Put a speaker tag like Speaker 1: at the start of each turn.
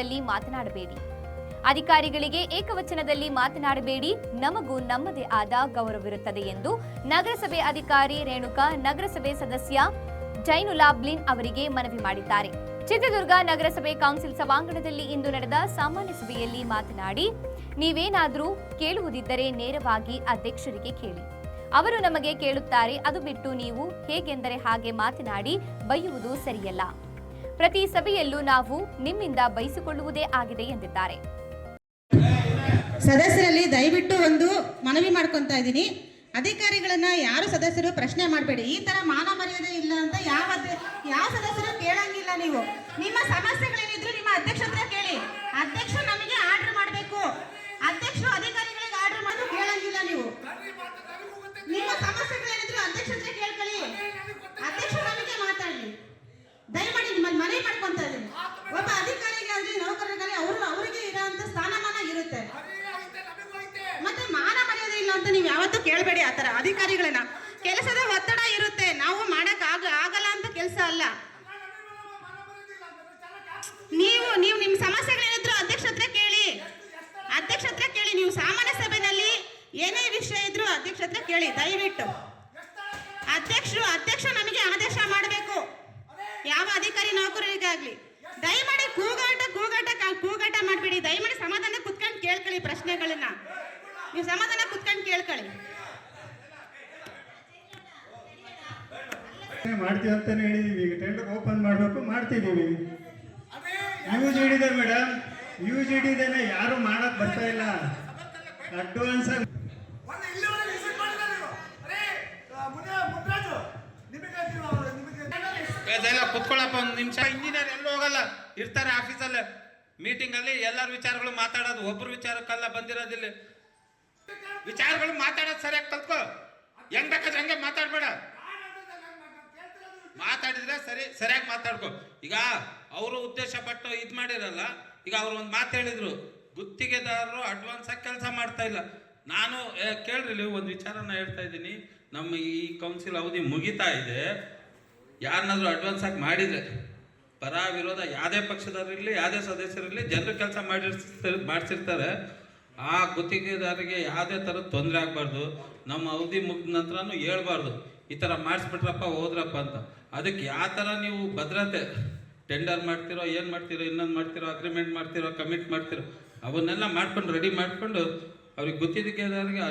Speaker 1: ಸಮಯದಲ್ಲಿ ಮಾತನಾಡಬೇಡಿ. ಅಧಿಕಾರಿಗಳಿಗೆ ಏಕವಚನದಲ್ಲಿ ಮಾತನಾಡಬೇಡಿ. ನಮಗೂ ನಮ್ಮದೇ ಆದ ಗೌರವವಿರುತ್ತದೆ ಎಂದು ನಗರಸಭೆ ಅಧಿಕಾರಿ ರೇಣುಕಾ ನಗರಸಭೆ ಸದಸ್ಯ ಜೈನುಲಾಬ್ಲಿನ್ ಅವರಿಗೆ ಮನವಿ ಮಾಡಿದ್ದಾರೆ. ಚಿತ್ರದುರ್ಗ ನಗರಸಭೆ ಕೌನ್ಸಿಲ್ ಸಭಾಂಗಣದಲ್ಲಿ ಇಂದು ನಡೆದ ಸಾಮಾನ್ಯ ಸಭೆಯಲ್ಲಿ ಮಾತನಾಡಿ, ನೀವೇನಾದರೂ ಕೇಳುವುದಿದ್ದರೆ ನೇರವಾಗಿ ಅಧ್ಯಕ್ಷರಿಗೆ ಕೇಳಿ. ಅವರು ನಮಗೆ ಕೇಳುತ್ತಾರೆ. ಅದು ಬಿಟ್ಟು ನೀವು ಹೇಗೆಂದರೆ ಹಾಗೆ ಮಾತನಾಡಿ ಬೈಯುವುದು ಸರಿಯಲ್ಲ. ಪ್ರತಿ ಸಭೆಯಲ್ಲೂ ನಾವು ನಿಮ್ಮಿಂದ ಬಯಸಿಕೊಳ್ಳುವುದೇ ಆಗಿದೆ ಎಂದಿದ್ದಾರೆ.
Speaker 2: ಸದಸ್ಯರಲ್ಲಿ ದಯವಿಟ್ಟು ಒಂದು ಮನವಿ ಮಾಡ್ಕೊತಾ ಇದ್ದೀನಿ, ಅಧಿಕಾರಿಗಳನ್ನ ಯಾರು ಸದಸ್ಯರು ಪ್ರಶ್ನೆ ಮಾಡಬೇಡಿ. ಈ ತರ ಮಾನ ಮರ್ಯಾದೆ ಇಲ್ಲ ಅಂತ ಯಾವ ಸದಸ್ಯರು ಕೇಳಂಗಿಲ್ಲ. ನೀವು ನಿಮ್ಮ ಸಮಸ್ಯೆಗಳೇನಿದ್ರು ನಿಮ್ಮ ಅಧ್ಯಕ್ಷ ಹತ್ರ ಕೇಳಿ. ಅಧ್ಯಕ್ಷರು ನಮಗೆ ಆರ್ಡರ್ ಮಾಡಬೇಕು. ಅಧ್ಯಕ್ಷರು ಅಧಿಕಾರಿಗಳಿಗೆ ಆರ್ಡರ್ ಮಾಡೋದು ಕೇಳಂಗಿಲ್ಲ. ನೀವು ನಿಮ್ಮ ಸಮಸ್ಯೆಗಳೇನಿದ್ರು ಅಧ್ಯಕ್ಷ ಹತ್ರ ಕೇಳ್ಕೊಳ್ಳಿ. ಅಧ್ಯಕ್ಷರು ನಮಗೆ ಮಾತಾಡಲಿ. ದಯಮಾಡಿ ನಿಮ್ಮಲ್ಲಿ ಮನವಿ ಮಾಡ್ಕೊಂತ ಇದ್ದೀನಿ. ಒಬ್ಬ ಅಧಿಕಾರಿಗಾಗಲಿ ನೌಕರರಿಗಾಗಲಿ ಅವರಿಗೆ ಇರೋಂಥ ಸ್ಥಾನಮಾನ ಇರುತ್ತೆ. ಮತ್ತೆ ಮಾನ ಮರ್ಯಾದೆ ಇಲ್ಲ ಅಂತ ನೀವು ಯಾವತ್ತೂ ಕೇಳಬೇಡಿ. ಆ ಥರ ಅಧಿಕಾರಿಗಳನ್ನ ಕೆಲಸದ ಒತ್ತಡ ಇರುತ್ತೆ. ನಾವು ಮಾಡಕ್ ಆಗಲ್ಲ ಅಂತ ಕೆಲಸ ಅಲ್ಲ. ನೀವು ನಿಮ್ಮ ಸಮಸ್ಯೆಗಳೇನಿದ್ರು ಅಧ್ಯಕ್ಷ ಹತ್ರ ಕೇಳಿ. ಅಧ್ಯಕ್ಷ ಹತ್ರ ಕೇಳಿ. ನೀವು ಸಾಮಾನ್ಯ ಸಭೆಯಲ್ಲಿ ಏನೇ ವಿಷಯ ಇದ್ರು ಅಧ್ಯಕ್ಷ ಹತ್ರ ಕೇಳಿ ದಯವಿಟ್ಟು. ಅಧ್ಯಕ್ಷ ನಮಗೆ ಆದೇಶ ಮಾಡಬೇಕು. ಯಾವ ಅಧಿಕಾರಿ ನೌಕರರಿಗಾಗ್ಲಿ ದಯಮಾಡಿ ಕೂಗಾಟ ಮಾಡಬೇಡಿ. ದಯಮಾಡಿ ಸಮಾಧಾನ ಕುತ್ಕೊಂಡು ಕೇಳ್ಕೊಳ್ಳಿ. ಪ್ರಶ್ನೆಗಳನ್ನ ನೀವು ಸಮಾಧಾನ ಕುತ್ಕೊಂಡು ಕೇಳ್ಕೊಳ್ಳಿ.
Speaker 3: ಮಾಡ್ತೀವಿ ಅಂತಾನೆ ಹೇಳಿದೀವಿ. ಈಗ ಟೆಂಡರ್ ಓಪನ್ ಮಾಡಬೇಕು, ಮಾಡ್ತಿದ್ದೀವಿ. ಯುಜಿಡಿ ಮೇಡಮ್, ಯುಜಿಡಿದೇನೆ ಯಾರು ಮಾಡಕ್ ಬರ್ತಾ ಇಲ್ಲ. ಅಡ್ವಾನ್ಸ್
Speaker 4: ಕುತ್ಕೊಳ್ಳಪ್ಪ ಒಂದು ನಿಮಿಷ. ಇಂಜಿನಿಯರ್ ಎಲ್ಲೂ ಹೋಗಲ್ಲ, ಇರ್ತಾರೆ ಆಫೀಸಲ್ಲೇ ಮೀಟಿಂಗ್ ಅಲ್ಲಿ. ಎಲ್ಲರ ವಿಚಾರಗಳು ಮಾತಾಡೋದು, ಒಬ್ರು ವಿಚಾರಕ್ಕಲ್ಲ ಬಂದಿರೋದಿಲ್ಲ. ವಿಚಾರಗಳು ಮಾತಾಡೋದು ಸರಿಯಾಗಿ ಕಲ್ತ್ಕೋ. ಹೆಂಗ್ ಬೇಕಾದ್ರೆ ಹಂಗೆ ಮಾತಾಡ್ಬೇಡ. ಮಾತಾಡಿದ್ರೆ ಸರಿಯಾಗಿ ಮಾತಾಡ್ಕೊ. ಈಗ ಅವರು ಉದ್ದೇಶ ಪಟ್ಟು ಇದು ಮಾಡಿರಲ್ಲ. ಈಗ ಅವ್ರು ಒಂದು ಮಾತು ಹೇಳಿದ್ರು, ಗುತ್ತಿಗೆದಾರರು ಅಡ್ವಾನ್ಸ್ ಆಗಿ ಕೆಲಸ ಮಾಡ್ತಾ ಇಲ್ಲ. ನಾನು ಕೇಳ್ರಿ ಒಂದು ವಿಚಾರನ ಹೇಳ್ತಾ ಇದ್ದೀನಿ. ನಮ್ಮ ಈ ಕೌನ್ಸಿಲ್ ಅವಧಿ ಮುಗಿತಾ ಇದೆ. ಯಾರನ್ನಾದ್ರೂ ಅಡ್ವಾನ್ಸ್ ಆಗಿ ಮಾಡಿದ್ರೆ ಪರ ವಿರೋಧ ಯಾವುದೇ ಪಕ್ಷದವರಿರಲಿ ಯಾವುದೇ ಸದಸ್ಯರಿರಲಿ ಜನರು ಕೆಲಸ ಮಾಡಿಸಿರ್ತಾರೆ. ಆ ಗುತ್ತಿಗೆದಾರರಿಗೆ ಯಾವುದೇ ಥರದ ತೊಂದರೆ ಆಗಬಾರ್ದು. ನಮ್ಮ ಅವಧಿ ಮುಗಿದ ನಂತರನೂ ಹೇಳ್ಬಾರ್ದು ಈ ಥರ ಮಾಡಿಸ್ಬಿಟ್ರಪ್ಪ ಹೋದ್ರಪ್ಪ ಅಂತ. ಅದಕ್ಕೆ ಯಾವ ಥರ ನೀವು ಭದ್ರತೆ ಟೆಂಡರ್ ಮಾಡ್ತಿರೋ, ಏನು ಮಾಡ್ತಿರೋ, ಇನ್ನೊಂದು ಮಾಡ್ತಿರೋ, ಅಗ್ರಿಮೆಂಟ್ ಮಾಡ್ತಿರೋ, ಕಮಿಟ್ ಮಾಡ್ತಿರೋ, ಅವನ್ನೆಲ್ಲ ಮಾಡ್ಕೊಂಡು ರೆಡಿ ಮಾಡಿಕೊಂಡು ಅವ್ರಿಗೆ ಗುತ್ತಿಗೆದಾರರಿಗೆ